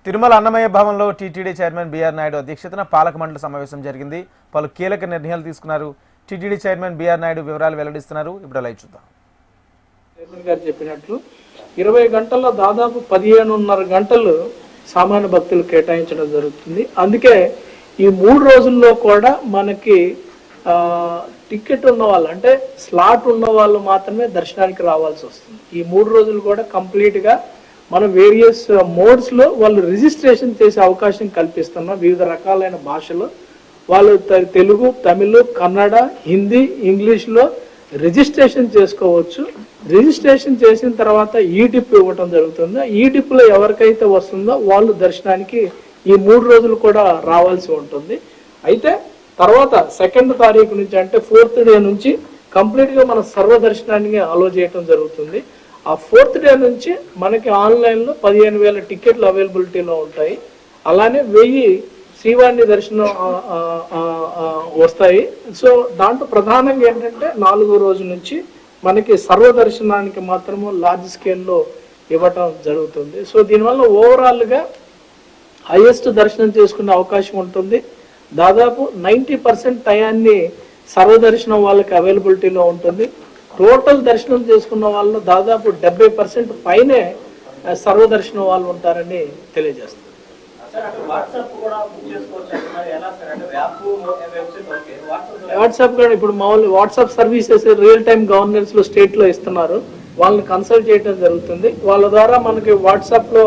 తిరుమల అన్నమయ్య భవన్లో TTD chairman BR Naidu అధ్యక్షతన పాలక మండలి సమావేశం జరిగింది. పలు కీలక నిర్ణయాలు తీసుకున్నారు. టీటీడీ చైర్మన్ బిఆర్ నాయుడు వివరాలు వెల్లడిస్తున్నారు. ఇప్పుడు లైవ్ చూద్దాం. చైర్మన్ గారు చెప్పినట్లు 20 గంటల్లో దాదాపు 15.5 గంటలు సామాన్య భక్తులు కేటాయించడం జరుగుతుంది. అందుకే ఈ 3 రోజుల్లో కూడా మనకి టికెట్ ఉన్న వాళ్ళు అంటే స్లాట్ ఉన్న వాళ్ళు మాత్రమే దర్శనానికి రావాల్సి వస్తుంది. ఈ 3 రోజులు కూడా కంప్లీట్గా మనం వేరియస్ మోడ్స్లో వాళ్ళు రిజిస్ట్రేషన్ చేసే అవకాశం కల్పిస్తున్నాం. వివిధ రకాలైన భాషలు వాళ్ళు తెలుగు, తమిళ్, కన్నడ, హిందీ, ఇంగ్లీష్లో రిజిస్ట్రేషన్ చేసుకోవచ్చు. రిజిస్ట్రేషన్ చేసిన తర్వాత ఈ డిప్ ఇవ్వటం జరుగుతుంది. ఈ డిప్లో ఎవరికైతే వస్తుందో వాళ్ళు దర్శనానికి ఈ 3 రోజులు కూడా రావాల్సి ఉంటుంది. అయితే తర్వాత 2వ తారీఖు నుంచి అంటే 4th డే నుంచి కంప్లీట్గా మన సర్వ దర్శనానికి అలో చేయటం జరుగుతుంది. ఆ 4th డే నుంచి మనకి ఆన్లైన్లో 15,000 టికెట్లు అవైలబిలిటీలో ఉంటాయి. అలానే 1000 శ్రీవాణి దర్శనం వస్తాయి. సో దాంట్లో ప్రధానంగా ఏంటంటే 4వ రోజు నుంచి మనకి సర్వ దర్శనానికి మాత్రము లార్జ్ స్కేల్లో ఇవ్వటం జరుగుతుంది. సో దీనివల్ల ఓవరాల్గా హైయెస్ట్ దర్శనం చేసుకునే అవకాశం ఉంటుంది. దాదాపు 90% టయాన్ని సర్వదర్శనం వాళ్ళకి అవైలబిలిటీలో ఉంటుంది. టోటల్ దర్శనం చేసుకున్న వాళ్ళు దాదాపు 70% పైనే సర్వదర్శనం వాళ్ళు ఉంటారని తెలియజేస్తారు. వాట్సాప్ కూడా ఇప్పుడు మామూలు WhatsApp services real time governance లో స్టేట్ లో ఇస్తున్నారు. వాళ్ళని కన్సల్ట్ చేయడం జరుగుతుంది. వాళ్ళ ద్వారా మనకి వాట్సాప్ లో